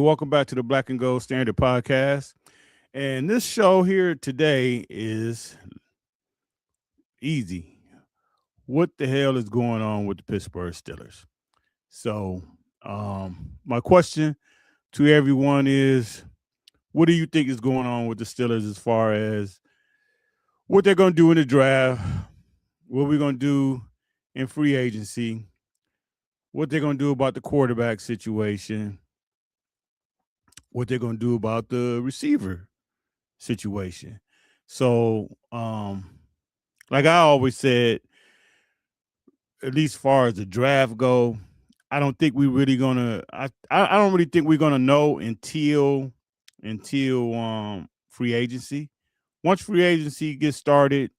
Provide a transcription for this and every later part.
welcome back to the Black and Gold Standard Podcast. And this show here today is easy. What the hell is going on with the Pittsburgh Steelers? So, my question to everyone is, what do you think is going on with the Steelers as far as what they're going to do in the draft, what we're going to do in free agency, what they're going to do about the quarterback situation, what they're going to do about the receiver situation. So, like I always said, at least as far as the draft go, I don't think we really gonna. I don't really think we're gonna know until free agency. Once free agency gets started,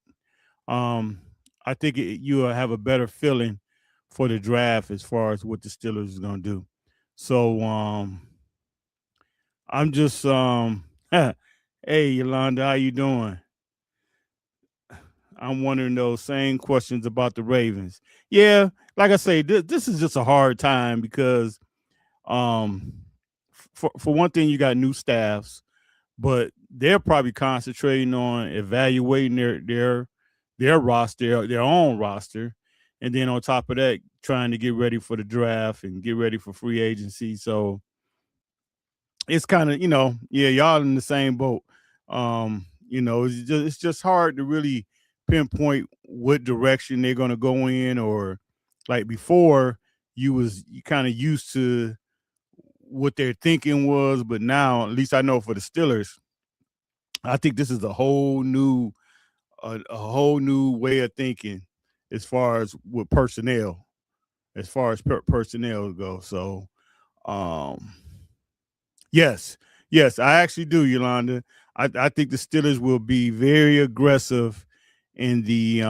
um, I think you'll have a better feeling for the draft as far as what the Steelers is gonna do. So I'm just hey Yolanda, how you doing? I'm wondering those same questions about the Ravens. Yeah, like I say, this is just a hard time because, um, for one thing, you got new staffs, but they're probably concentrating on evaluating their roster, their own roster, and then on top of that, trying to get ready for the draft and get ready for free agency. So it's kind of yeah, y'all in the same boat. It's just hard to really pinpoint what direction they're going to go in, or like before you kind of used to what their thinking was, but now at least I know for the Steelers, I think this is a whole new way of thinking as far as with personnel, as far as personnel go. So um yes, yes, I actually do, Yolanda. I think the Steelers will be very aggressive in the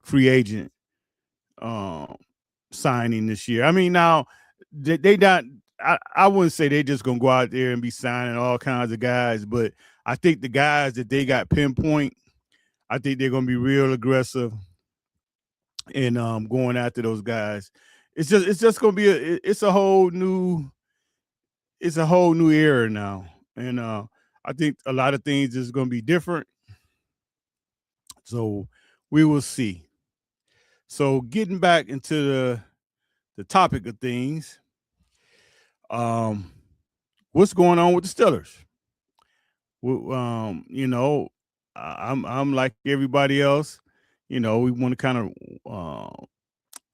free agent um, signing this year. I mean, now they not. I wouldn't say they just gonna go out there and be signing all kinds of guys, but I think the guys that they got pinpoint, I think they're gonna be real aggressive in going after those guys. It's just gonna be it's a whole new era now, and I think a lot of things is gonna be different. So we will see. So getting back into the topic of things, um, what's going on with the Steelers? Well, I'm like everybody else. We want to kind of,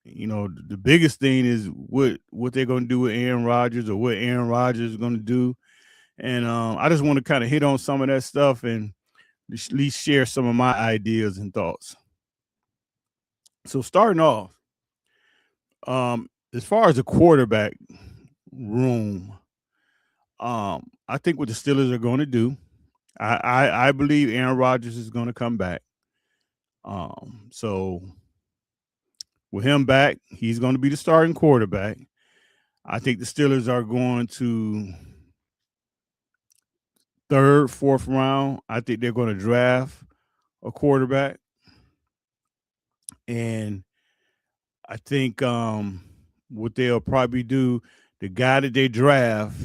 the biggest thing is what they're going to do with Aaron Rodgers, or what Aaron Rodgers is going to do, and I just want to kind of hit on some of that stuff and at least share some of my ideas and thoughts. So starting off, as far as the quarterback room, I think what the Steelers are going to do, I believe Aaron Rodgers is going to come back. So with him back, he's going to be the starting quarterback. I think the Steelers are going to third, fourth round. I think they're going to draft a quarterback, and I think what they'll probably do, the guy that they draft,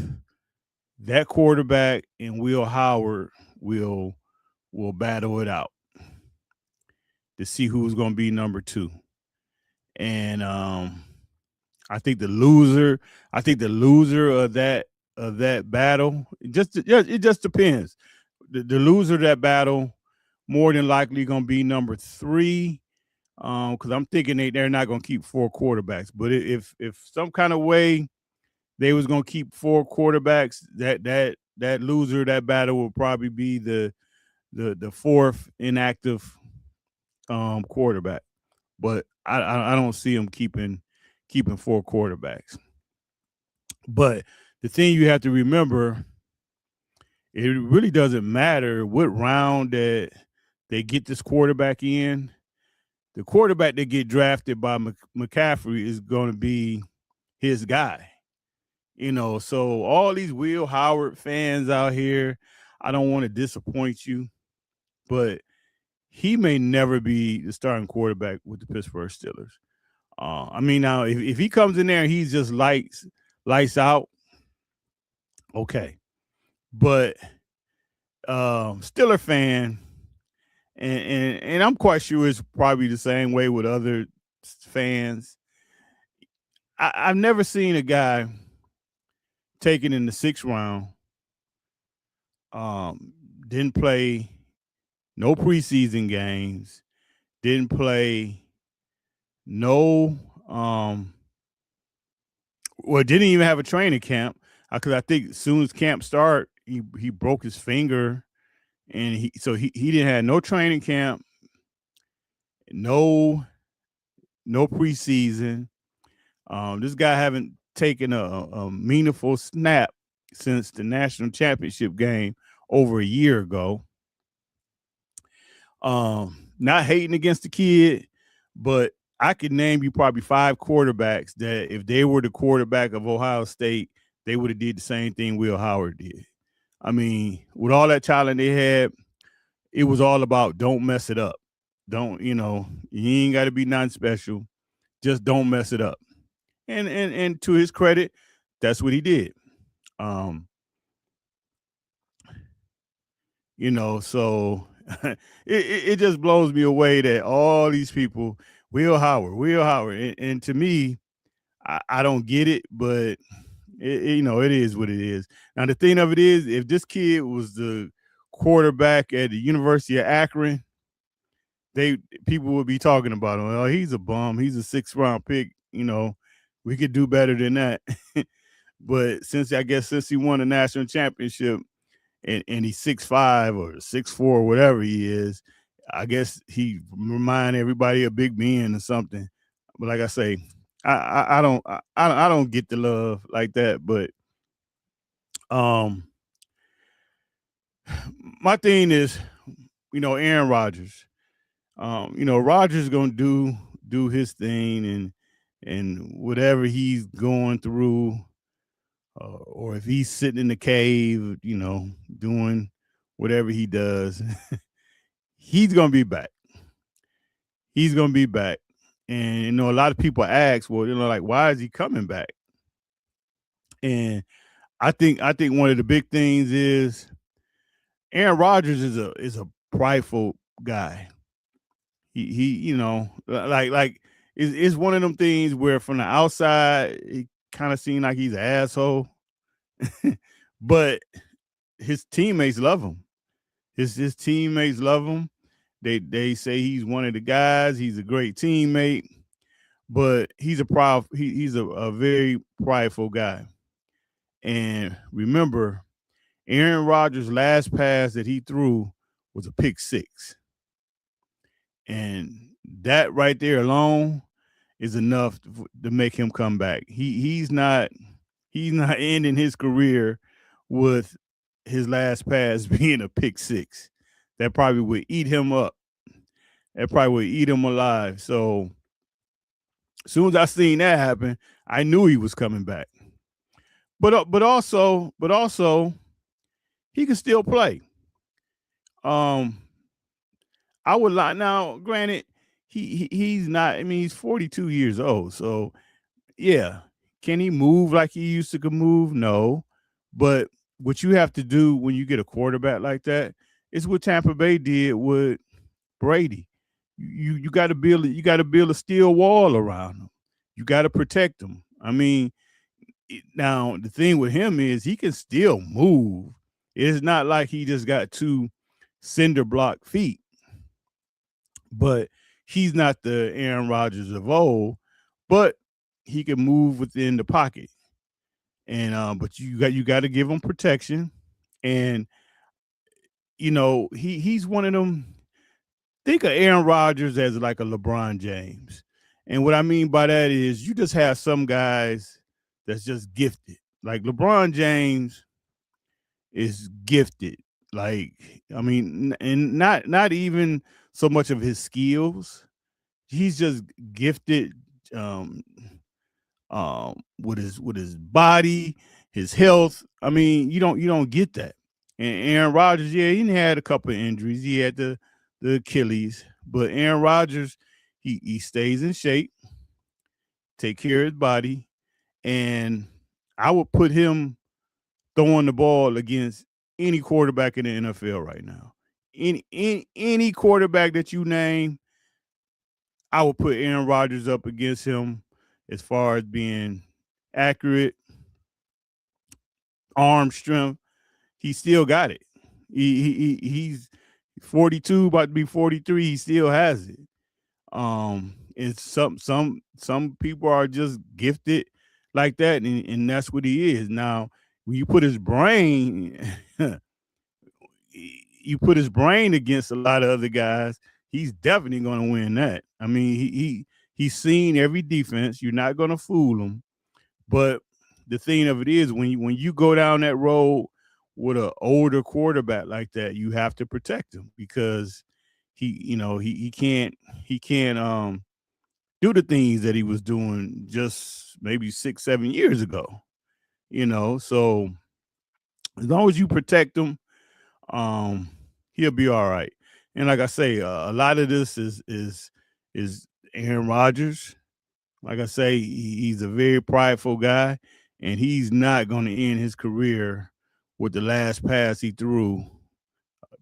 that quarterback and Will Howard will battle it out to see who's going to be number two. And I think the loser of that battle, it just depends. The loser of that battle more than likely going to be number three. Because I'm thinking they're not going to keep four quarterbacks. But if some kind of way they was going to keep four quarterbacks, that loser of that battle will probably be the fourth inactive quarterback. But I don't see them keeping four quarterbacks. But the thing you have to remember, it really doesn't matter what round that they get this quarterback in. The quarterback that get drafted by McCaffrey is going to be his guy. So all these Will Howard fans out here, I don't want to disappoint you, but he may never be the starting quarterback with the Pittsburgh Steelers. I mean, now if he comes in there and he's just lights out, Okay, but Steeler fan, and I'm quite sure it's probably the same way with other fans. I've never seen a guy taken in the sixth round, um, didn't play no preseason games, didn't play no, well, didn't even have a training camp because I think as soon as camp started, he broke his finger, and he didn't have no training camp, no preseason. This guy haven't taken a meaningful snap since the national championship game over a year ago. Not hating against the kid, but I could name you probably 5 quarterbacks that if they were the quarterback of Ohio State, they would have did the same thing Will Howard did. I mean, with all that talent they had, it was all about don't mess it up. Don't, you ain't got to be nothing special. Just don't mess it up. And to his credit, that's what he did. Um, so it just blows me away that all these people, Will Howard, and to me, I don't get it, but it is what it is. Now the thing of it is, if this kid was the quarterback at the University of Akron, they people would be talking about him. Oh, he's a bum. He's a 6th round pick. We could do better than that. But since he won a national championship, and he's 6'5" or 6'4", whatever he is, I guess he remind everybody of Big Ben or something. But like I say, I don't get the love like that. But um, my thing is, Aaron Rodgers. Rodgers gonna do his thing, and whatever he's going through, or if he's sitting in the cave, doing whatever he does, he's gonna be back. He's gonna be back. And a lot of people ask, well, like, why is he coming back? And I think one of the big things is Aaron Rodgers is a prideful guy. He like it's one of them things where from the outside it kind of seems like he's an asshole, but his teammates love him. His teammates love him. They say he's one of the guys. He's a great teammate, but he's he's a very prideful guy. And remember, Aaron Rodgers' last pass that he threw was a pick six, and that right there alone is enough to make him come back. He's not ending his career with his last pass being a pick six. That probably would eat him up. That probably would eat him alive. So as soon as I seen that happen, I knew he was coming back. But also, he can still play. Um, I would like now. Granted, he's not. I mean, he's 42 years old. So yeah, can he move like he used to could move? No, but what you have to do when you get a quarterback like that is what Tampa Bay did with Brady. You got to build a steel wall around him. You got to protect him. I mean, now the thing with him is he can still move. It's not like he just got 2 cinder block feet, but he's not the Aaron Rodgers of old. But he can move within the pocket, and but you got to give him protection, and he's one of them. Think of Aaron Rodgers as like a LeBron James. And what I mean by that is you just have some guys that's just gifted. Like LeBron James is gifted. Like, I mean, and not even so much of his skills. He's just gifted um with his body, his health. I mean, you don't get that. And Aaron Rodgers, yeah, he had a couple of injuries. He had the Achilles, but Aaron Rodgers, he stays in shape, take care of his body, and I would put him throwing the ball against any quarterback in the NFL right now. Any quarterback that you name, I would put Aaron Rodgers up against him as far as being accurate, arm strength. He still got it. He's 42, about to be 43. He still has it. It's some people are just gifted like that, and that's what he is. Now, when you put his brain, you put his brain against a lot of other guys, he's definitely going to win that. I mean, he's seen every defense. You're not going to fool him. But the thing of it is, when you go down that road with an older quarterback like that, you have to protect him because he can't do the things that he was doing just maybe 6-7 years ago. So as long as you protect him, um, he'll be all right. And like I say, a lot of this is Aaron Rodgers. Like I say, he's a very prideful guy, and he's not going to end his career with the last pass he threw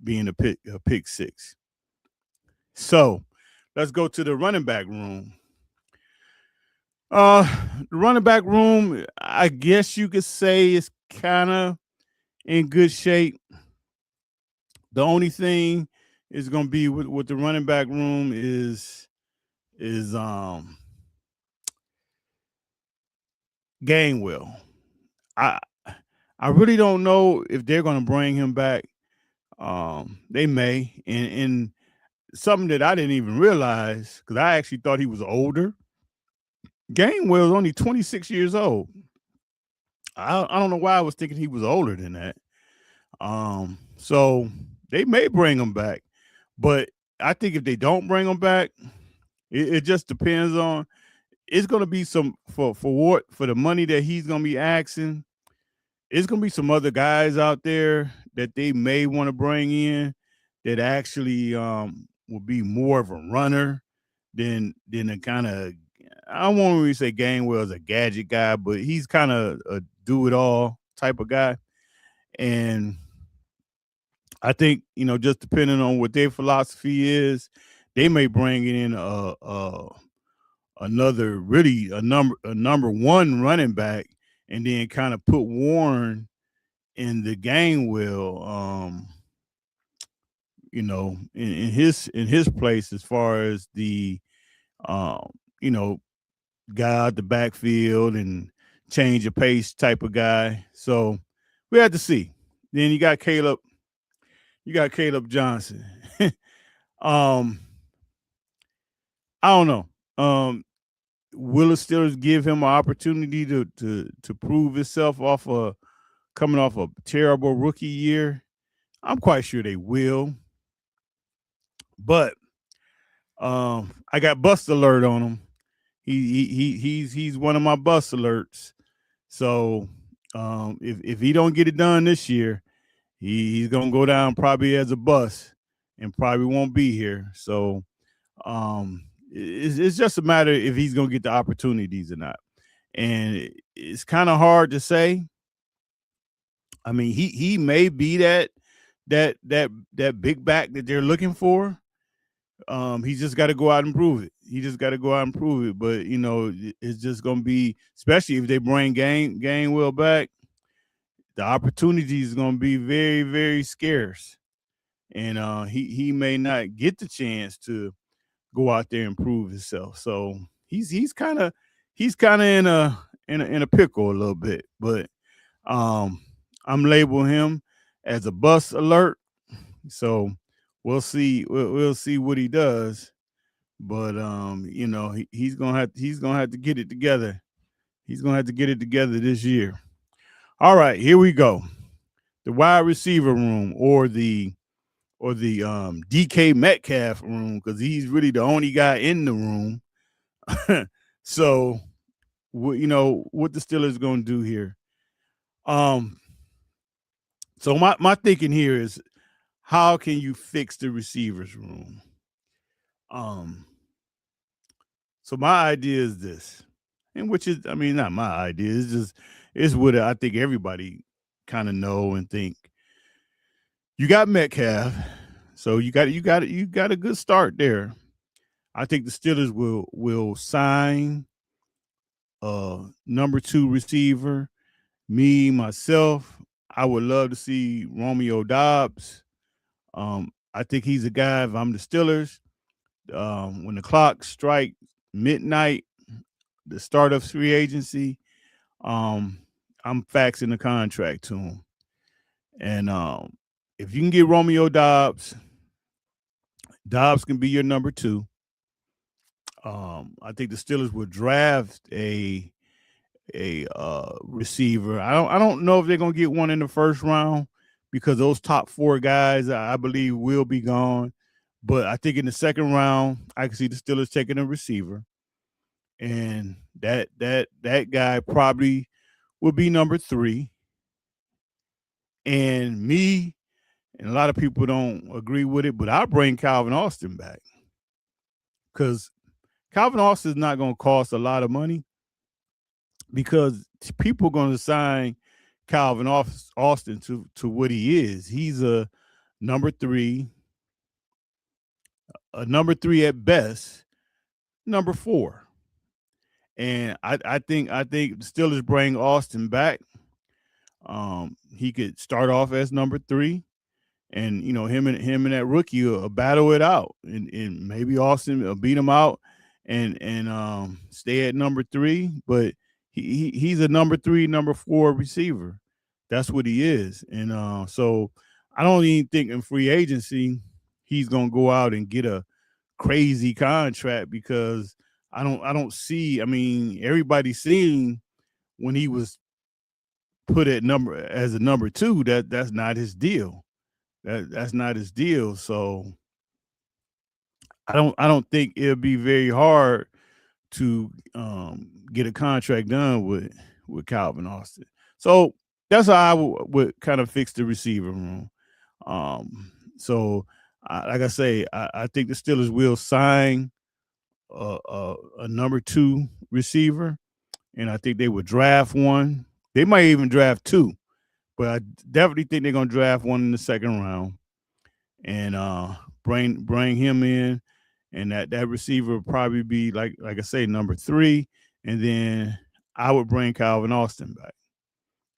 being a pick six. So let's go to the running back room. Uh, the running back room, I guess you could say, is kind of in good shape. The only thing is going to be with the running back room is Gainwell. I I really don't know if they're going to bring him back. They may, and something that I didn't even realize because I actually thought he was older. Gainwell is only 26 years old. I don't know why I was thinking he was older than that. So they may bring him back, but I think if they don't bring him back, it just depends on. It's going to be some for the money that he's going to be asking. It's going to be some other guys out there that they may want to bring in that actually will be more of a runner than a kind of. I won't really say Gainwell's a gadget guy, but he's kind of a do it all type of guy. And I think just depending on what their philosophy is, they may bring in another really a number one running back, and then kind of put Warren in the Gainwell, in his place as far as the um, you know guy out the backfield and change of pace type of guy. So we had to see. Then you got Caleb Johnson. um, I don't know. Will the Steelers give him an opportunity to prove himself coming off a terrible rookie year? I'm quite sure they will. But I got bust alert on him. He's one of my bust alerts. So if he don't get it done this year, he's gonna go down probably as a bust and probably won't be here. So it's just a matter if he's gonna get the opportunities or not. And it's kind of hard to say. I mean, he may be that big back that they're looking for. He's just got to go out and prove it. He just got to go out and prove it. But it's just gonna be, especially if they bring Gainwell back, the opportunity is gonna be very, very scarce, and he may not get the chance to go out there and prove himself. So he's kind of in a pickle a little bit. But um, I'm labeling him as a bust alert. So we'll see what he does. But he's gonna have to get it together. He's gonna have to get it together this year. All right, here we go. The wide receiver room, or the DK Metcalf room, because he's really the only guy in the room. So what the Steelers gonna do here? Um, so my thinking here is, how can you fix the receivers room? Um, so my idea is this, and which is, I mean, not my idea. It's what I think everybody kind of know and think. You got Metcalf, so you got a good start there. I think the Steelers will sign number 2 receiver. Me myself, I would love to see Romeo Dobbs. I think he's a guy. If I'm the Steelers, when the clock strikes midnight, the start of free agency, um, I'm faxing the contract to him. And if you can get Romeo Dobbs, Dobbs can be your number 2. I think the Steelers would draft a receiver. I don't know if they're gonna get one in the first round because those top 4 guys I believe will be gone. But I think in the second round, I can see the Steelers taking a receiver, and that guy probably will be number 3. And me and a lot of people don't agree with it, but I'll bring Calvin Austin back because Calvin Austin is not going to cost a lot of money because people are going to sign Calvin Austin to what he is. He's number 3, a number 3 at best, number 4. And I think the Steelers bring Austin back. He could start off as number 3, and him and that rookie will battle it out, and maybe Austin will beat him out and stay at number 3. But he's a number 3, number 4 receiver. That's what he is, and so I don't even think in free agency he's gonna go out and get a crazy contract because I don't see. I mean, everybody's seen when he was put at as a number 2 that's not his deal. That's not his deal. So I don't think it'll be very hard to get a contract done with Calvin Austin. So that's how I would kind of fix the receiver room. So like I say, I think the Steelers will sign a number 2 receiver, and I think they would draft one. They might even draft 2, but I definitely think they're gonna draft one in the second round and bring him in, and that receiver would probably be like I say, number 3, and then I would bring Calvin Austin back,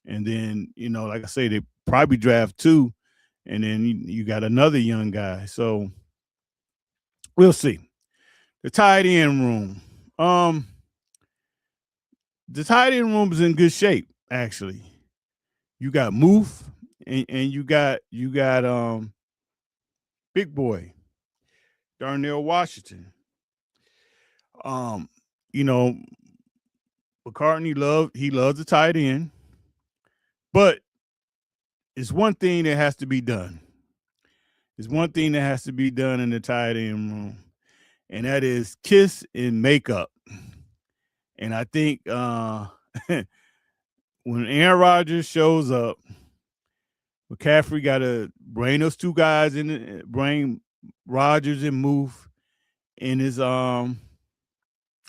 and then like I say, they probably draft 2, and then you got another young guy. So we'll see. The tight end room. The tight end room is in good shape, actually. You got Moof, and you got Big Boy, Darnell Washington. Um, you know, McCartney loves the tight end, but it's one thing that has to be done. There's one thing that has to be done in the tight end room, and that is kiss and make up. And I think when Aaron Rodgers shows up, McCaffrey got to bring those 2 guys in, bring Rodgers and Moof in his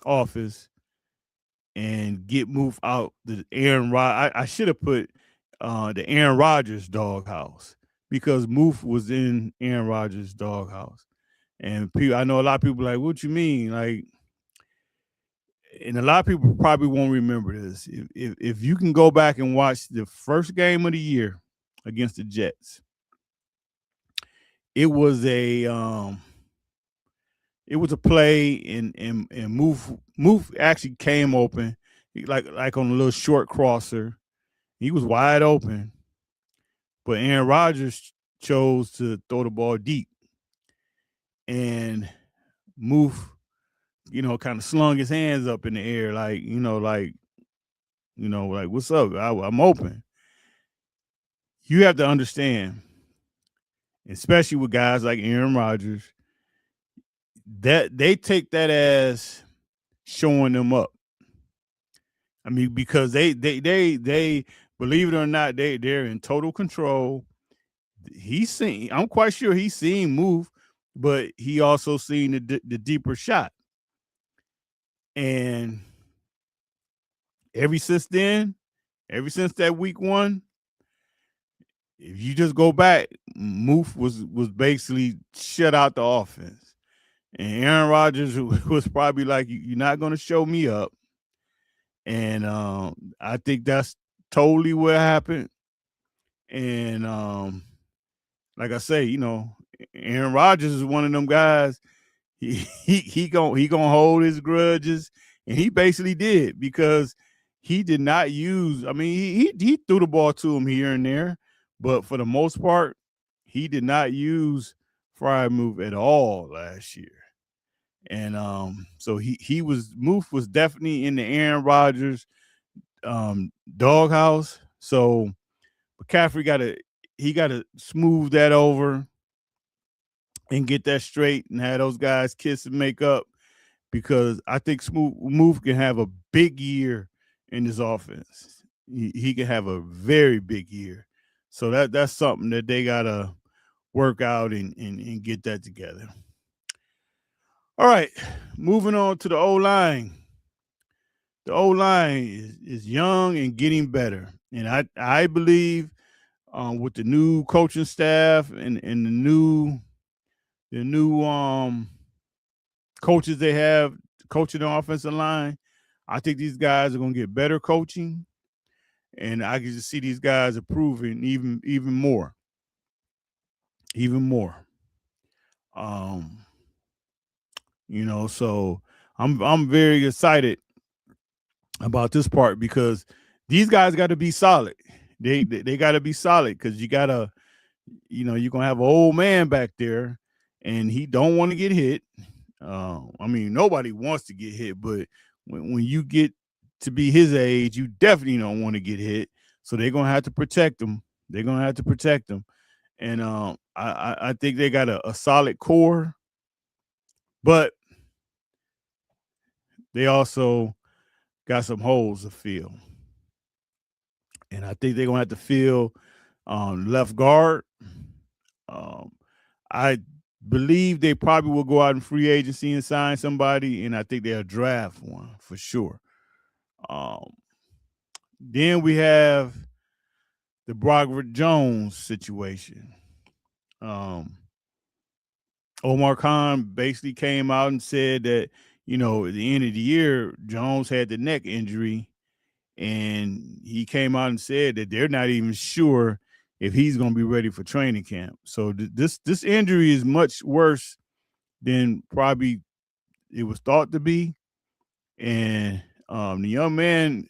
office and get Moof out the Aaron Rod. I should have put the Aaron Rodgers doghouse because Moof was in Aaron Rodgers doghouse. And I know a lot of people are like, what you mean? Like, and a lot of people probably won't remember this. If you can go back and watch the first game of the year against the Jets, it was a play and Moof actually came open, like on a little short crosser. He was wide open, but Aaron Rodgers chose to throw the ball deep, and Moof, kind of slung his hands up in the air, like what's up? I'm open. You have to understand, especially with guys like Aaron Rodgers, that they take that as showing them up. I mean, because they believe it or not, they're in total control. I'm quite sure he's seen Move, but he also seen the deeper shot. And ever since that week 1, if you just go back, Moof was basically shut out the offense. And Aaron Rodgers was probably like, "You're not going to show me up." And I think that's totally what happened. And like I say, Aaron Rodgers is one of them guys. He gonna hold his grudges, and he basically did because he did not use. I mean, he threw the ball to him here and there, but for the most part, he did not use Freiermuth at all last year. And so he was Moof was definitely in the Aaron Rodgers doghouse. So McCaffrey gotta smooth that over and get that straight and have those guys kiss and make up, because I think Smooth can have a big year in this offense. He can have a very big year. So that's something that they gotta work out and get that together. All right, moving on to the O line. The O line is young and getting better, and I believe with the new coaching staff and the new coaches they have coaching the offensive line, I think these guys are going to get better coaching, and I can just see these guys improving even more, even more. Um, so I'm very excited about this part because these guys got to be solid. They got to be solid because you're gonna have an old man back there, and he don't want to get hit. I mean, nobody wants to get hit, but when you get to be his age, you definitely don't want to get hit. So they're gonna have to protect him. They're gonna have to protect him, and I think they got a solid core, but they also got some holes to fill, and I think they're gonna have to fill left guard. Um, I believe they probably will go out in free agency and sign somebody, and I think they'll draft one for sure. Um, then we have the Broderick Jones situation. Um, Omar Khan basically came out and said that, at the end of the year, Jones had the neck injury, and he came out and said that they're not even sure if he's going to be ready for training camp. So this injury is much worse than probably it was thought to be, and the young man,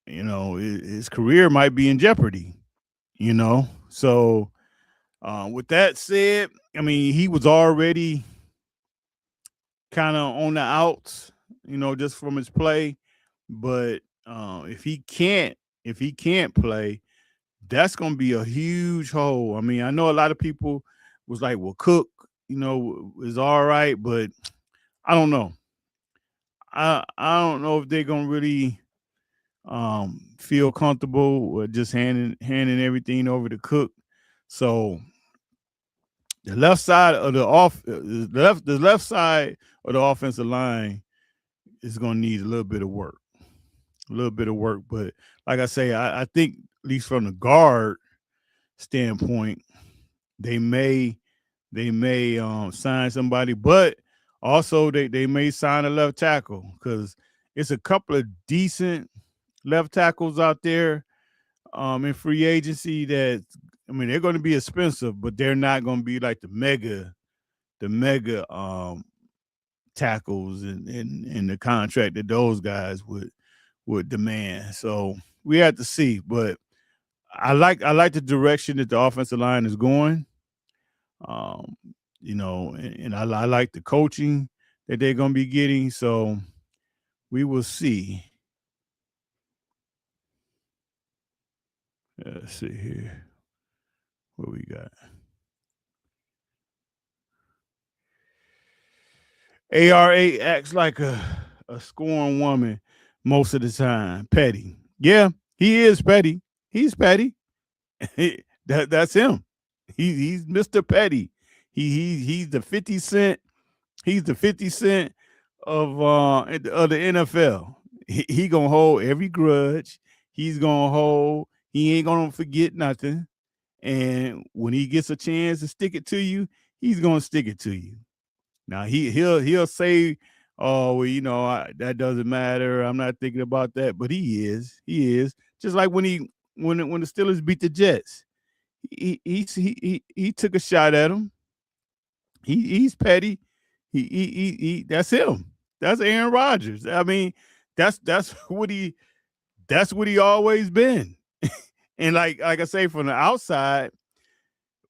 his career might be in jeopardy. So with that said, I mean, he was already kind of on the outs, just from his play. But if he can't play, that's going to be a huge hole. I mean, I know a lot of people was like, well, Cook, is all right, but I don't know. I don't know if they're gonna really feel comfortable with just handing everything over to Cook. So the left side of the left side of the offensive line is gonna need a little bit of work. A little bit of work. But like I say, I think at least from the guard standpoint, they may sign somebody, but also they may sign a left tackle because it's a couple of decent left tackles out there in free agency that, I mean, they're going to be expensive, but they're not going to be like the mega tackles and the contract that those guys would demand. So we have to see, but I like the direction that the offensive line is going. Um, and I like the coaching that they're going to be getting. So we will see. Let's see here. What we got? ARA acts like a scorned woman most of the time. Petty. Yeah, he is petty. He's petty. That's him. He's Mr. Petty. He's the 50 Cent. He's the 50 Cent of the NFL. He gonna hold every grudge. He's gonna hold He ain't gonna forget nothing. And when he gets a chance to stick it to you, he's gonna stick it to you. Now he'll say, "Oh, well, that doesn't matter. I'm not thinking about that." But he is just like when the Steelers beat the Jets. He took a shot at him. He's petty. He that's him. That's Aaron Rodgers. I mean, that's what he always been. And like I say, from the outside,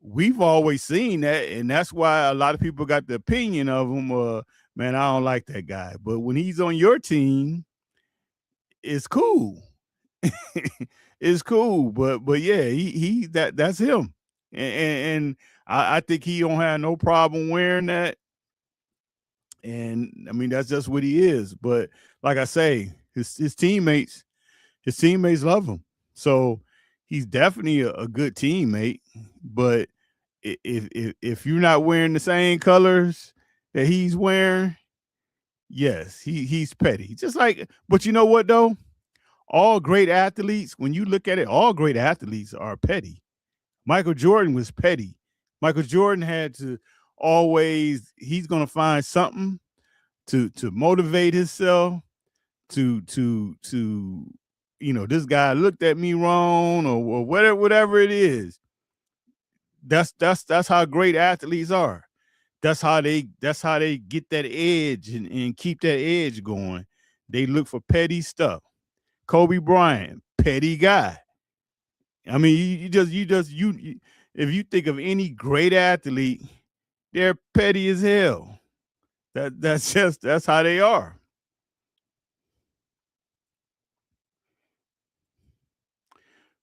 we've always seen that, and that's why a lot of people got the opinion of him. Man, I don't like that guy. But when he's on your team, it's cool. It's cool. But yeah, that's him, and I think he don't have no problem wearing that. And I mean, that's just what he is. But like I say, his teammates love him. So he's definitely a good teammate. But if you're not wearing the same colors that he's wearing, yes, he's petty. Just like, but you know what though? All great athletes, when you look at it, all great athletes are petty. Michael Jordan was petty. Michael Jordan had to always, he's gonna find something to motivate himself, to this guy looked at me wrong, or whatever it is. That's how great athletes are. That's how they get that edge, and keep that edge going. They look for petty stuff. Kobe Bryant, petty guy. I mean, if you think of any great athlete, they're petty as hell. That's how they are.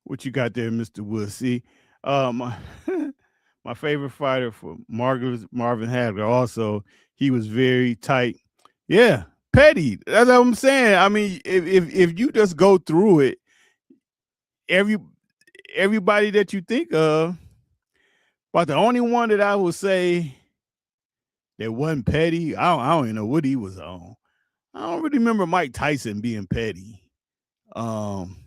What you got there, Mr. Woods? See, my my favorite fighter for Marvin Hagler. Also, he was very tight. Yeah, petty. That's what I'm saying. I mean, if you just go through it, every everybody that you think of, but the only one that I would say that wasn't petty, I don't even know what he was on. I don't really remember Mike Tyson being petty. Um,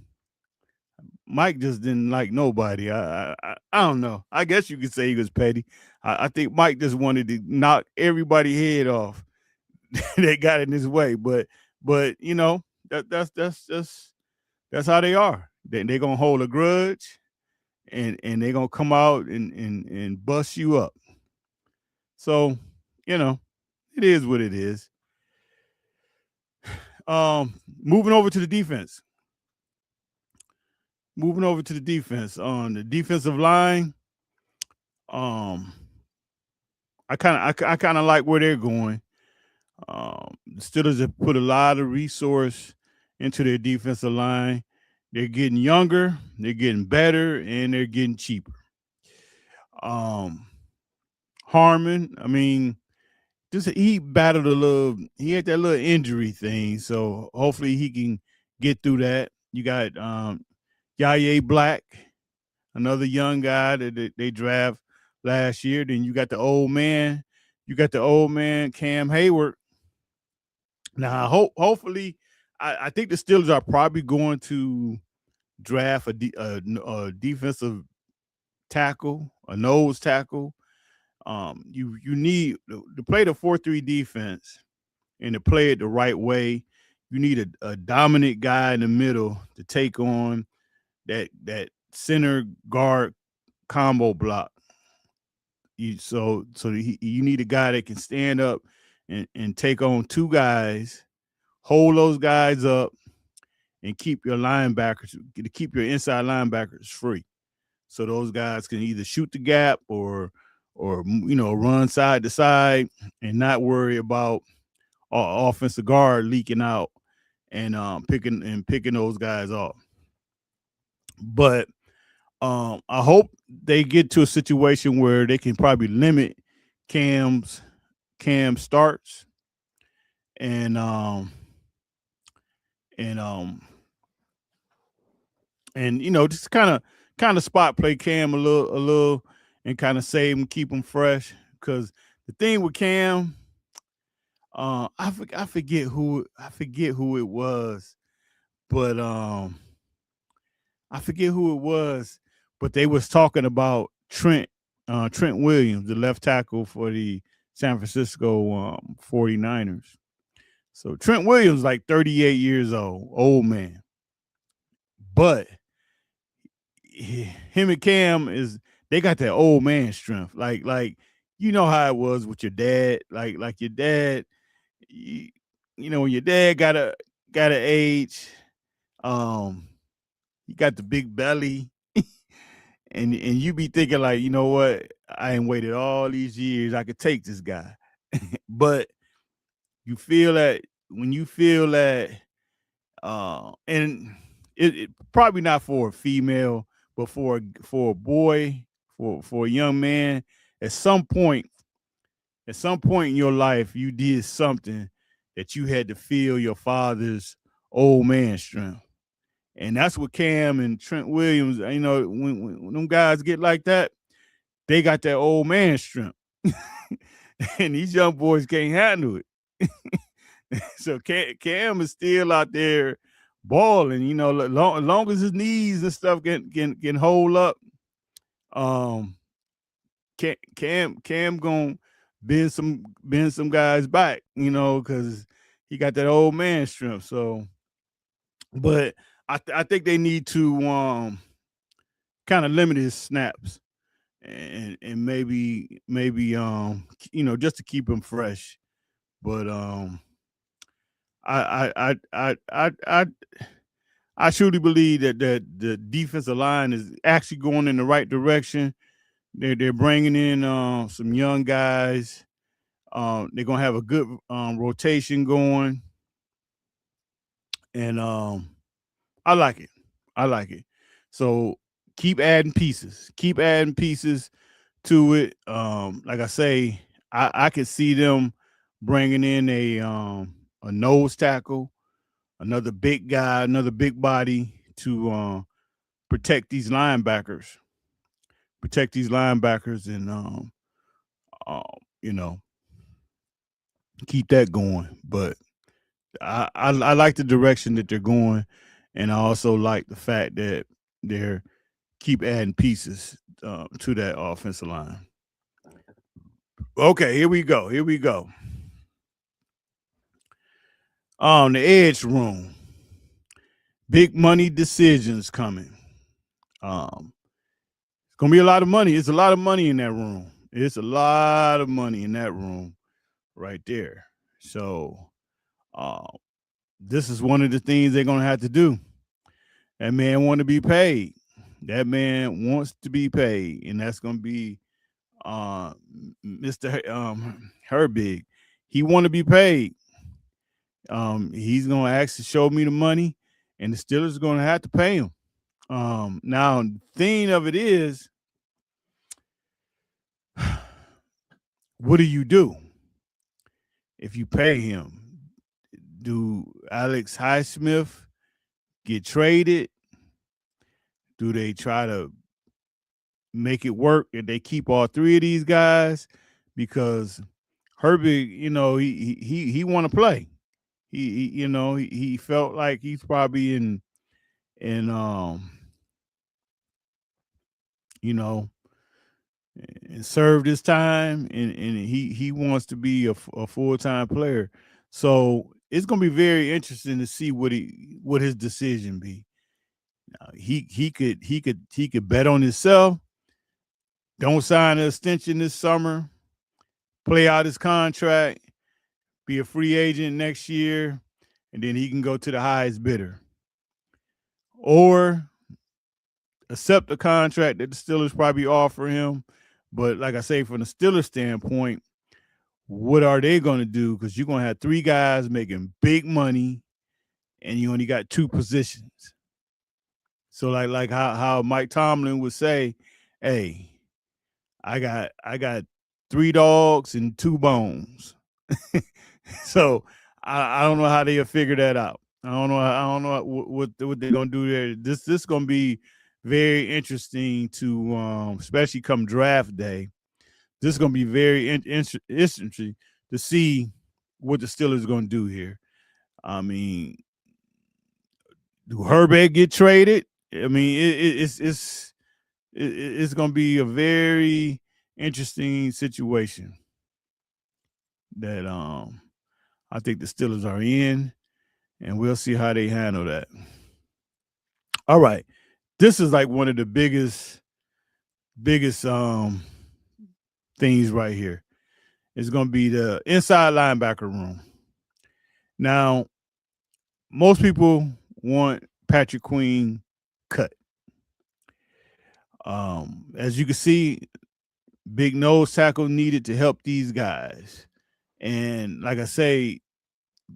Mike just didn't like nobody. I don't know. I guess you could say he was petty. I think Mike just wanted to knock everybody head off that got in his way. But that's how they are. They're gonna hold a grudge, and they're gonna come out and bust you up. So you know it is what it is. Moving over to the defense. Moving over to the defense. On the defensive line, um, I kind of like where they're going. The Steelers have put a lot of resource into their defensive line. They're getting younger, they're getting better, and they're getting cheaper. Um, Harmon, I mean, just he battled a little. He had that little injury thing, so hopefully he can get through that. You got Yaya Black, another young guy that they draft last year. Then you got the old man. You got the old man Cam Hayward. Now, hopefully, I think the Steelers are probably going to draft a defensive tackle, a nose tackle. You need to play the 4-3 defense and to play it the right way. You need a dominant guy in the middle to take on that center guard combo block. You need a guy that can stand up and take on two guys, hold those guys up, and keep your linebackers to keep your inside linebackers free. So those guys can either shoot the gap or run side to side and not worry about offensive guard leaking out and picking those guys off. But I hope they get to a situation where they can probably limit Cam's Cam starts and and um and just kind of spot play Cam a little and kind of save him, keep him fresh. Because the thing with Cam, I forget who it was, but I forget who it was, but they was talking about Trent Williams, the left tackle for the San Francisco 49ers. So Trent Williams like 38 years old man. But him and Cam they got that old man strength. Like you know how it was with your dad. Like your dad, you, when your dad got an age, um, he got the big belly, and you be thinking like, you know what, I ain't waited all these years, I could take this guy. But you feel that when you feel that, and it probably not for a female, but for a boy, for a young man, at some point in your life, you did something that you had to feel your father's old man strength. And that's what Cam and Trent Williams, when them guys get like that, they got that old man strength. And these young boys can't handle it. So Cam is still out there balling, long as his knees and stuff can hold up. Cam gonna bend some guys back, because he got that old man strength. So, but I think they need to kind of limit his snaps, and maybe just to keep him fresh. But I truly believe that the defensive line is actually going in the right direction. They're bringing in some young guys. They're gonna have a good rotation going, and I like it. I like it. So keep adding pieces. Keep adding pieces to it. Like I say, I could see them bringing in a nose tackle, another big guy, another big body to protect these linebackers. Protect these linebackers, and uh, you know keep that going. But I like the direction that they're going, and I also like the fact that they're keep adding pieces to that offensive line. Okay, here we go. Here we go. On the edge room, big money decisions coming. It's gonna be a lot of money. It's a lot of money in that room. It's a lot of money in that room right there. So, uh, this is one of the things they're gonna have to do. That man want to be paid. That man wants to be paid, and that's gonna be Mr. Herbig. He want to be paid. He's gonna actually show me the money, and the Steelers are gonna have to pay him. Now the thing of it is, what do you do if you pay him? Do Alex Highsmith get traded? Do they try to make it work and they keep all three of these guys? Because Herbig, he want to play. He felt like he's probably in you know and served his time, and he wants to be a full-time player. So it's gonna be very interesting to see what his decision be. He could bet on himself. Don't sign an extension this summer. Play out his contract. Be a free agent next year, and then he can go to the highest bidder. Or accept the contract that the Steelers probably offer him. But like I say, from the Steelers standpoint, what are they going to do? Because you're going to have three guys making big money, and you only got two positions. So like how Mike Tomlin would say, "Hey, I got three dogs and two bones." So I don't know how they'll figure that out. I don't know what they're gonna do there. This is gonna be very interesting to especially come draft day. This is gonna be very interesting to see what the Steelers are gonna do here. I mean, do Herbert get traded? I mean, it's going to be a very interesting situation that I think the Steelers are in, and we'll see how they handle that. All right, this is like one of the biggest things right here. It's going to be the inside linebacker room. Now, most people want Patrick Queen cut. As you can see, big nose tackle needed to help these guys. And like I say,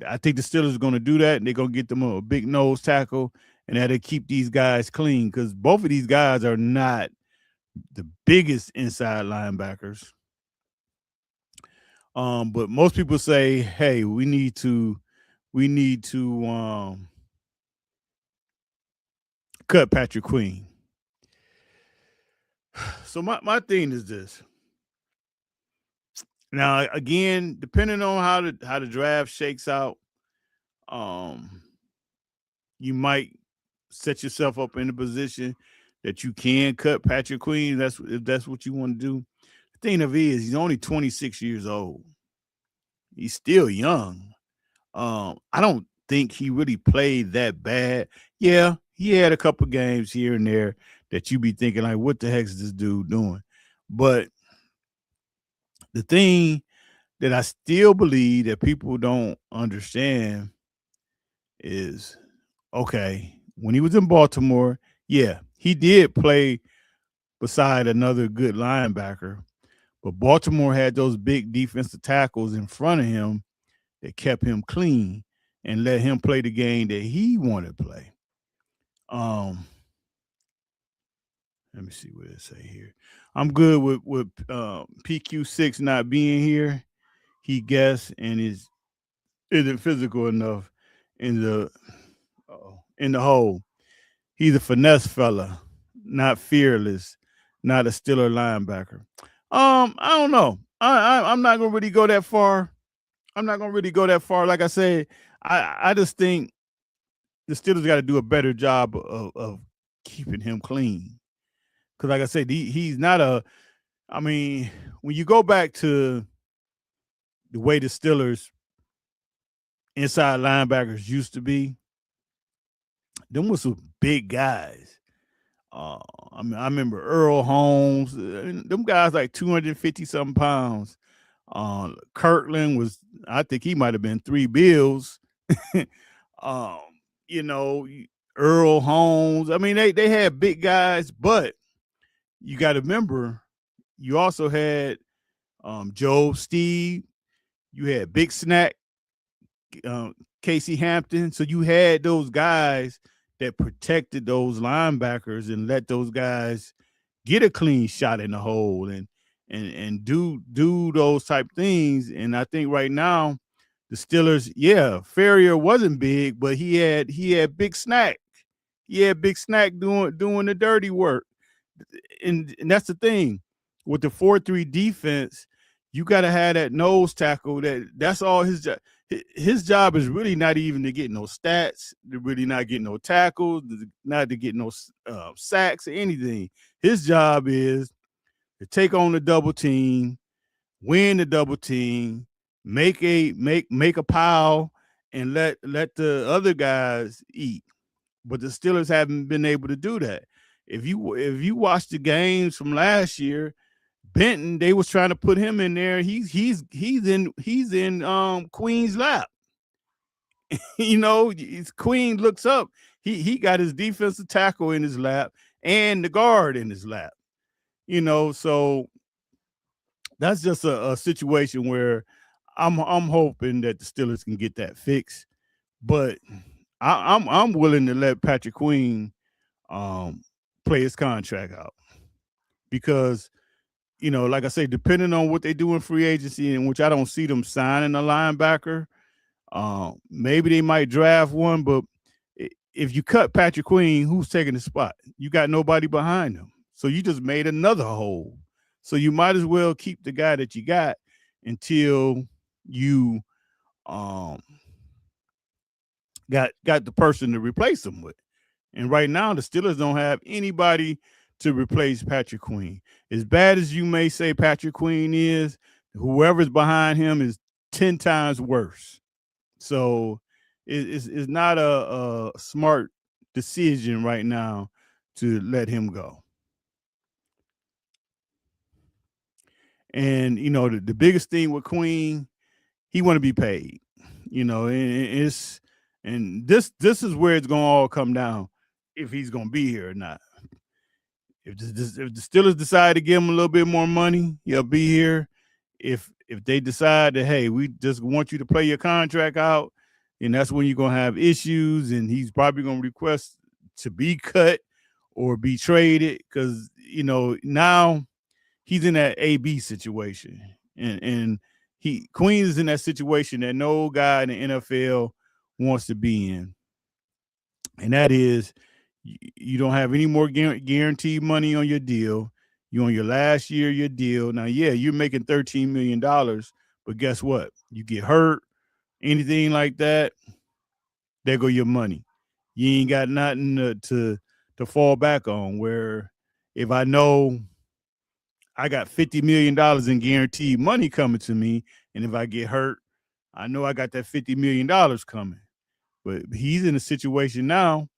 I think the Steelers are going to do that. And they're going to get them a big nose tackle, and that'll keep these guys clean because both of these guys are not the biggest inside linebackers. But most people say, hey, we need to cut Patrick Queen. So my thing is this. Now, again, depending on how the draft shakes out, um, you might set yourself up in a position that you can cut Patrick Queen. If that's what you want to do. The thing of it is, he's only 26 years old. He's still young. I don't think he really played that bad. Yeah, he had a couple games here and there that you be thinking like, what the heck is this dude doing? But the thing that I still believe that people don't understand is, okay, when he was in Baltimore, yeah, he did play beside another good linebacker, but Baltimore had those big defensive tackles in front of him that kept him clean and let him play the game that he wanted to play. Let me see what it say here. I'm good with PQ6 not being here. He guessed and isn't physical enough in the hole. He's a finesse fella, not fearless, not a Steeler linebacker. I don't know. I'm not gonna really go that far. I'm not gonna really go that far. Like I said, I just think the Steelers got to do a better job of keeping him clean. Because, like I said, he's not a. I mean, when you go back to the way the Steelers inside linebackers used to be, them was some big guys. I remember Earl Holmes. Them guys like 250 something pounds. Kirtland was, I think he might have been 3 bills. um, you know, Earl Holmes. I mean, they had big guys, but you got to remember, you also had Joe Steve. You had Big Snack, Casey Hampton. So you had those guys that protected those linebackers and let those guys get a clean shot in the hole and do those type things. And I think right now the Steelers, yeah, Ferrier wasn't big, but he had Big Snack. He had Big Snack doing the dirty work. And that's the thing with the 4-3 defense, you got to have that nose tackle. That's all his job. His job is really not even to get no stats, to really not get no tackles, not to get no sacks or anything. His job is to take on the double team, win the double team, make a pile, and let the other guys eat. But the Steelers haven't been able to do that. If you watch the games from last year, Benton, they was trying to put him in there. He's in Queen's lap. You know, Queen looks up. He got his defensive tackle in his lap and the guard in his lap. You know, so that's just a situation where I'm hoping that the Steelers can get that fixed. But I'm willing to let Patrick Queen play his contract out because, you know, like I say, depending on what they do in free agency, in which I don't see them signing a linebacker, maybe they might draft one. But if you cut Patrick Queen, who's taking the spot? You got nobody behind him, so you just made another hole. So you might as well keep the guy that you got until you got the person to replace him with. And right now, the Steelers don't have anybody to replace Patrick Queen. As bad as you may say Patrick Queen is, whoever's behind him is 10 times worse. So it's not a smart decision right now to let him go. And, the biggest thing with Queen, he want to be paid. And this is where it's going to all come down if he's going to be here or not. If the Steelers decide to give him a little bit more money, he'll be here. If they decide that, hey, we just want you to play your contract out, and that's when you're gonna have issues, and he's probably gonna request to be cut or be traded because now he's in that AB situation, and he Queen is in that situation that no guy in the NFL wants to be in, and that is you don't have any more guaranteed money on your deal. You're on your last year of your deal. Now, yeah, you're making $13 million, but guess what? You get hurt, anything like that, there go your money. You ain't got nothing to fall back on. Where if I know I got $50 million in guaranteed money coming to me, and if I get hurt, I know I got that $50 million coming. But he's in a situation now.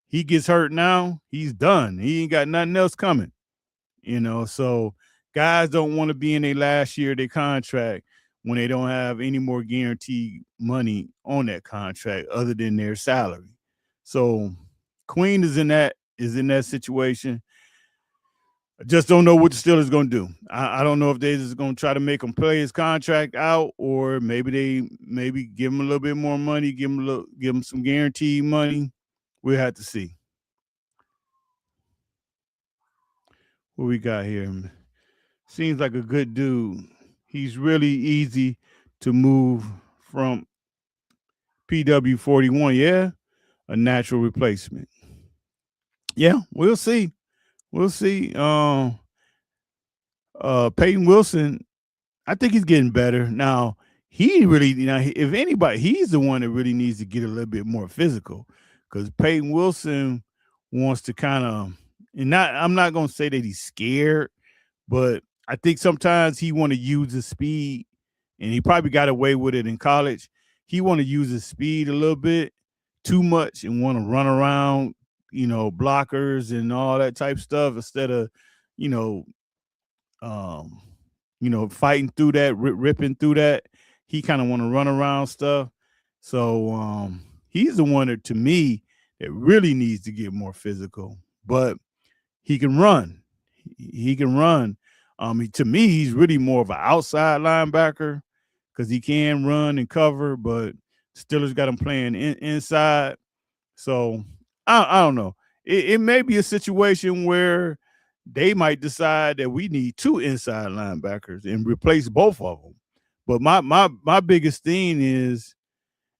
He gets hurt now, he's done. He ain't got nothing else coming. So guys don't want to be in their last year of their contract when they don't have any more guaranteed money on that contract other than their salary. So Queen is in that situation. I just don't know what the Steelers going to do. I don't know if they're just going to try to make him play his contract out, or maybe they give him a little bit more money, give him some guaranteed money. We'll have to see. What we got here? Seems like a good dude. He's really easy to move from PW41. Yeah, a natural replacement. Yeah, we'll see. We'll see. Peyton Wilson, I think he's getting better now. He really, if anybody, he's the one that really needs to get a little bit more physical, because Peyton Wilson wants to kind of, I'm not going to say that he's scared, but I think sometimes he want to use his speed, and he probably got away with it in college. He want to use his speed a little bit too much and want to run around, blockers and all that type stuff instead of, um, fighting through that, ripping through that. He kind of want to run around stuff. So he's the one that, to me, that really needs to get more physical. But he can run. He can run. To me, he's really more of an outside linebacker because he can run and cover, but Steelers got him playing inside. So I don't know. It may be a situation where they might decide that we need two inside linebackers and replace both of them. But my biggest thing is,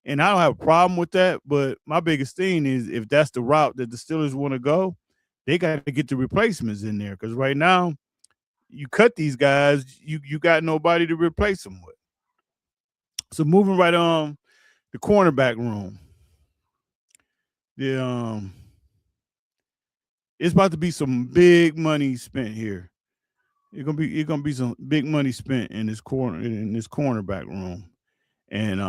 and I don't have a problem with that, but my biggest thing is if that's the route that the Steelers want to go, they got to get the replacements in there, because right now you cut these guys, you got nobody to replace them with. So moving right on, the cornerback room. It's about to be some big money spent here. It's gonna be some big money spent in this cornerback room, and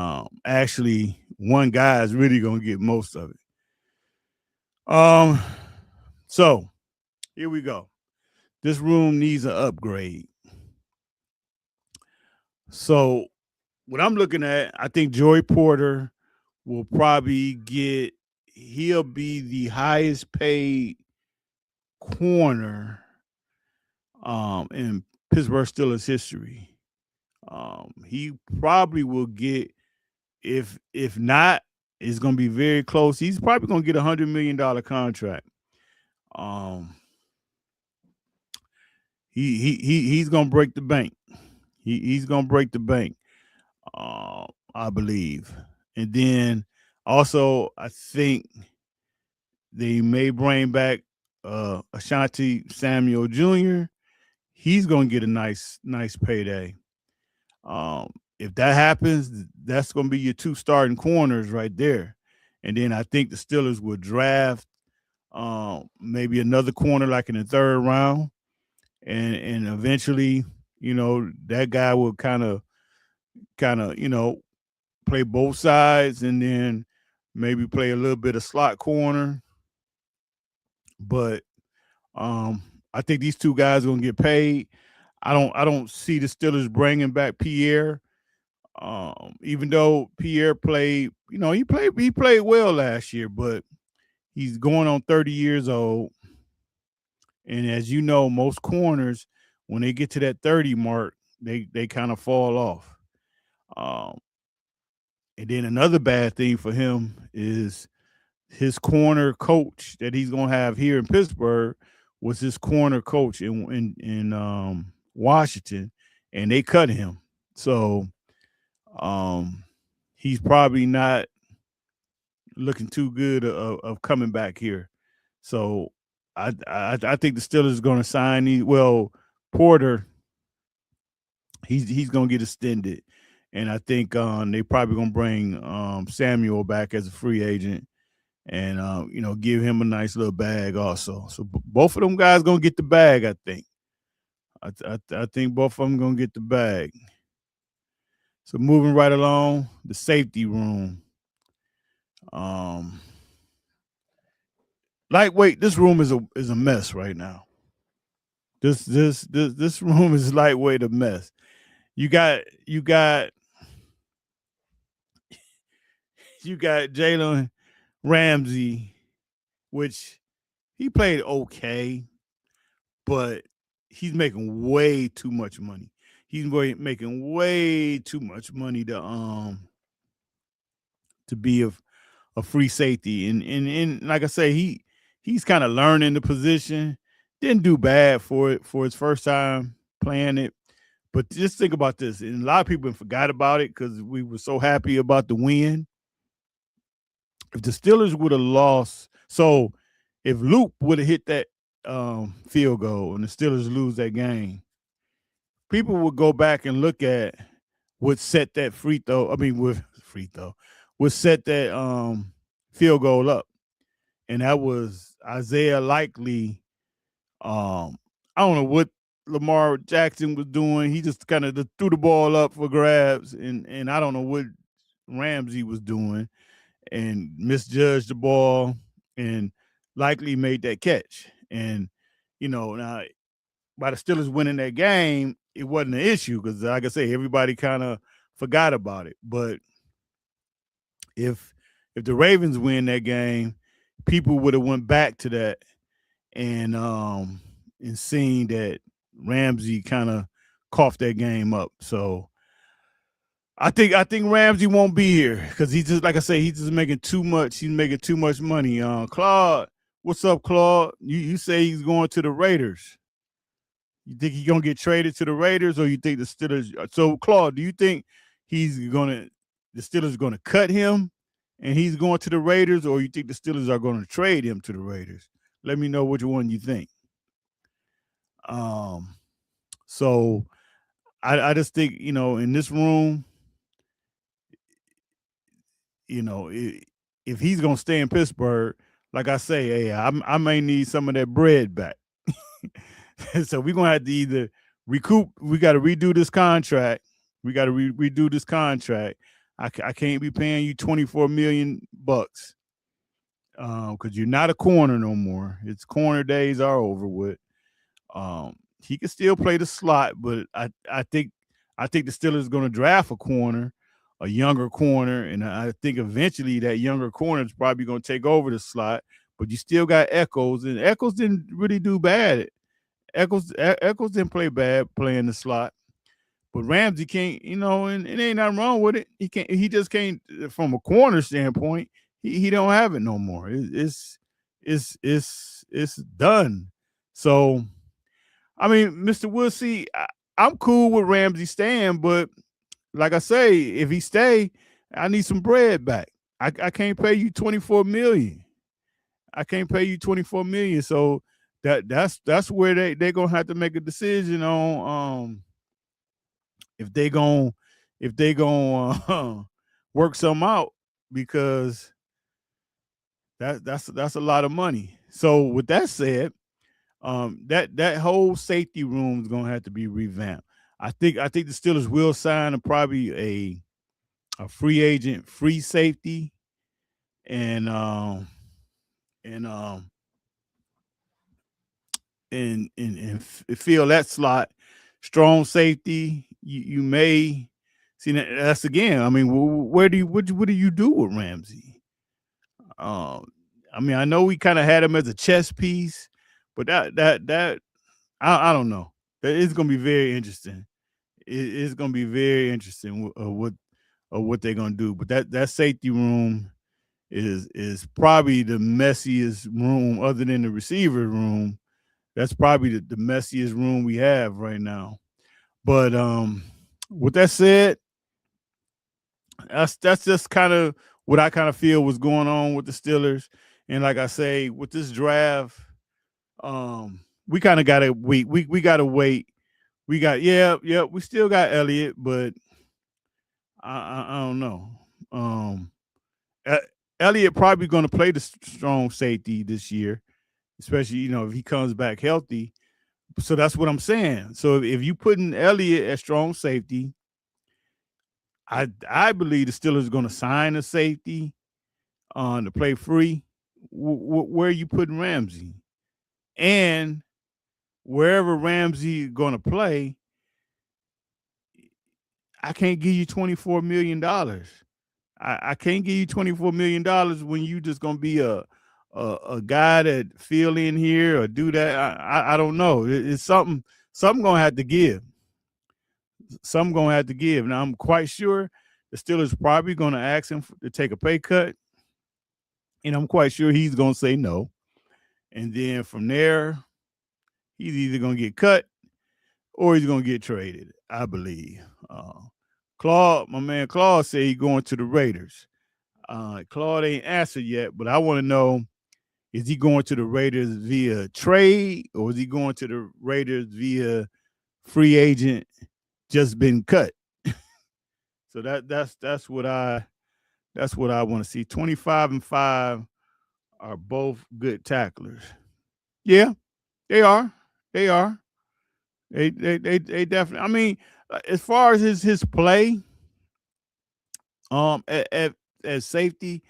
actually one guy is really gonna get most of it. So here we go. This room needs an upgrade. So what I'm looking at, I think Joey Porter will probably he'll be the highest paid corner in Pittsburgh Steelers history. He probably will get, if not, it's going to be very close. He's probably going to get $100 million contract. He's going to break the bank. He's going to break the bank, I believe. And then also, I think they may bring back Ashanti Samuel Jr. He's going to get a nice payday. If that happens, that's going to be your two starting corners right there. And then I think the Steelers will draft maybe another corner like in the third round, and eventually, that guy will kind of play both sides, and then maybe play a little bit of slot corner. But um, I think these two guys are gonna get paid. I don't see the Steelers bringing back Pierre. Even though Pierre played, he played well last year, but he's going on 30 years old. And as you know, most corners, when they get to that 30 mark, they kind of fall off. Um, and then another bad thing for him is his corner coach that he's gonna have here in Pittsburgh was his corner coach in Washington, and they cut him. So um, he's probably not looking too good of coming back here. So I think the Steelers are going to sign these. Well, Porter, he's going to get extended, and I think they probably going to bring Samuel back as a free agent, and give him a nice little bag also. So both of them guys going to get the bag. I think. I think both of them going to get the bag. So moving right along, the safety room. Um, Lightweight. This room is a mess right now. This room is lightweight a mess. You got you got Jalen Ramsey, which he played okay, but he's making way too much money. Making way too much money to be a free safety. And like I say, he's kind of learning the position. Didn't do bad for it for his first time playing it. But just think about this, and a lot of people forgot about it because we were so happy about the win. If the Steelers would have lost, so if Luke would have hit that field goal and the Steelers lose that game, people would go back and look at what set that free throw. I mean, with free throw, would set that field goal up, and that was Isaiah Likely. I don't know what Lamar Jackson was doing. He just kind of threw the ball up for grabs, and I don't know what Ramsey was doing, and misjudged the ball, and Likely made that catch. And now by the Steelers winning that game, it wasn't an issue because, like I say, everybody kind of forgot about it. But if the Ravens win that game, people would have went back to that and seen that Ramsey kind of coughed that game up. So I think Ramsey won't be here because he's just, like I say, he's just making too much. He's making too much money. Claude, what's up, Claude? You say he's going to the Raiders. You think he's gonna get traded to the Raiders, or you think the Steelers? So, Claude, do you think the Steelers gonna cut him, and he's going to the Raiders, or you think the Steelers are gonna trade him to the Raiders? Let me know which one you think. Um, so I just think in this room, if he's gonna stay in Pittsburgh, like I say, hey, I may need some of that bread back. So we're gonna have to either recoup. We got to redo this contract. We got to redo this contract. I can't be paying you $24 million because you're not a corner no more. It's corner days are over with. He can still play the slot, but I think the Steelers are going to draft a corner, a younger corner, and I think eventually that younger corner is probably going to take over the slot. But you still got Echols, and Echols didn't really do bad. Echols didn't play bad playing the slot, but Ramsey can't, and it ain't nothing wrong with it. He can't. He just can't from a corner standpoint. He don't have it no more. It's done. So I mean, Mr. Woodsey, I'm cool with Ramsey staying, but like I say, if he stay, I need some bread back. I can't pay you $24 million. I can't pay you $24 million. So that's where they're gonna have to make a decision on if they gonna work some out because that's a lot of money. So with that said, that whole safety room is gonna have to be revamped. I think the Steelers will sign probably a free agent, free safety, and and um and fill that slot. Strong safety. You may see that's again. I mean, where do you what do you do with Ramsey? Um, I mean, I know we kind of had him as a chess piece, but that I don't know. It's going to be very interesting. It's going to be very interesting what they're going to do. But that safety room is probably the messiest room other than the receiver room. That's probably the messiest room we have right now. But with that said, that's just kind of what I kind of feel was going on with the Steelers. And like I say, with this draft, we kind of gotta wait. We gotta wait. We got we still got Elliott, but I don't know. Um, E- Elliott probably going to play the strong safety this year, especially if he comes back healthy. So that's what I'm saying. So if you put in Elliott at strong safety, I believe the Steelers are going to sign a safety to play free. Where are you putting Ramsey? And wherever Ramsey going to play, I can't give you $24 million. I can't give you $24 million when you just gonna be a guy that fill in here or do that. I don't know. It's something gonna have to give. Something gonna have to give. Now I'm quite sure the Steelers probably gonna ask him to take a pay cut, and I'm quite sure he's gonna say no. And then from there, he's either gonna get cut or he's gonna get traded. I believe. Claude, my man Claude said he's going to the Raiders. Claude ain't answered yet, but I want to know: is he going to the Raiders via trade, or is he going to the Raiders via free agent just been cut? So that's what I want to see. 25-5 are both good tacklers. Yeah, they are. They are. They definitely. I mean, as far as his play, at safety,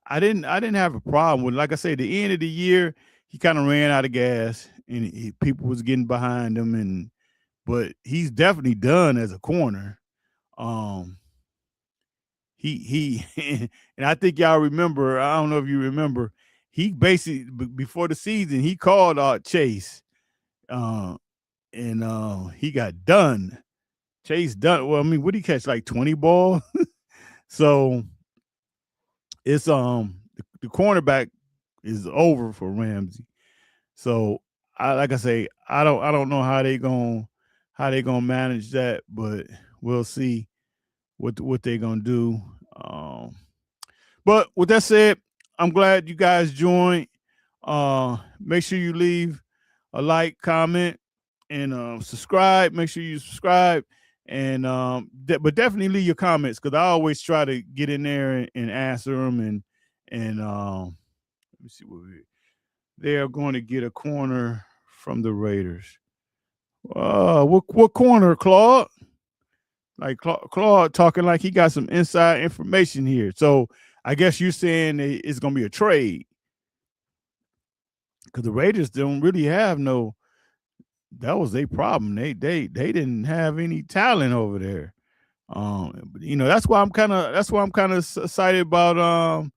I didn't have a problem with it. Like I said, the end of the year, he kind of ran out of gas, and people was getting behind him, but he's definitely done as a corner. Um, he and I think y'all remember. I don't know if you remember. He basically before the season he called out Chase, uh, and he got done. Chase done. Well, I mean, what did he catch? Like 20 ball. So it's the cornerback is over for Ramsey. So like I say, I don't know how they gonna manage that, but we'll see what they gonna do. But with that said, I'm glad you guys joined. Make sure you leave a like, comment, and subscribe. Make sure you subscribe, and but definitely leave your comments because I always try to get in there and answer them. And let me see they are going to get a corner from the Raiders. What corner, Claude? Like Claude talking like he got some inside information here. So I guess you're saying it's going to be a trade because the Raiders don't really have no. That was their problem. They didn't have any talent over there. That's why I'm kind of excited about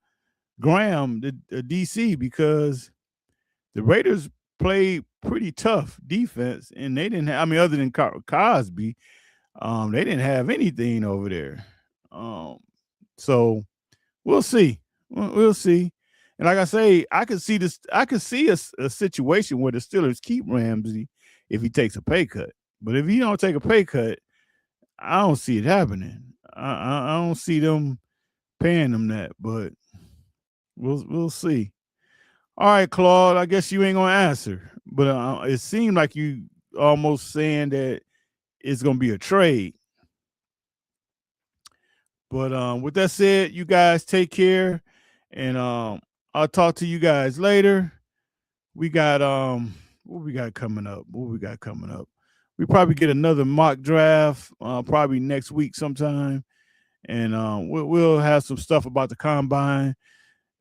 Graham, the DC, because the Raiders played pretty tough defense, and they didn't have, I mean, other than Cosby, they didn't have anything over there. So we'll see. We'll see. And like I say, I could see this. I could see a situation where the Steelers keep Ramsey if he takes a pay cut. But if he don't take a pay cut, I don't see it happening. I don't see them paying him that. But we'll see. All right, Claude. I guess you ain't gonna answer, but it seemed like you almost saying that it's gonna be a trade. But with that said, you guys take care, and I'll talk to you guys later. we got what we got coming up? What we got coming up? We probably get another mock draft probably next week sometime, and we'll have some stuff about the combine,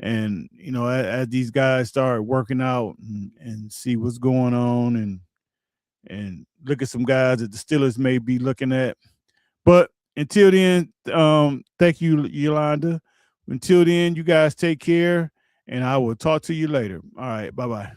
and as these guys start working out and see what's going on, and look at some guys that the Steelers may be looking at. But until then, thank you, Yolanda. Until then, you guys take care, and I will talk to you later. All right, bye bye.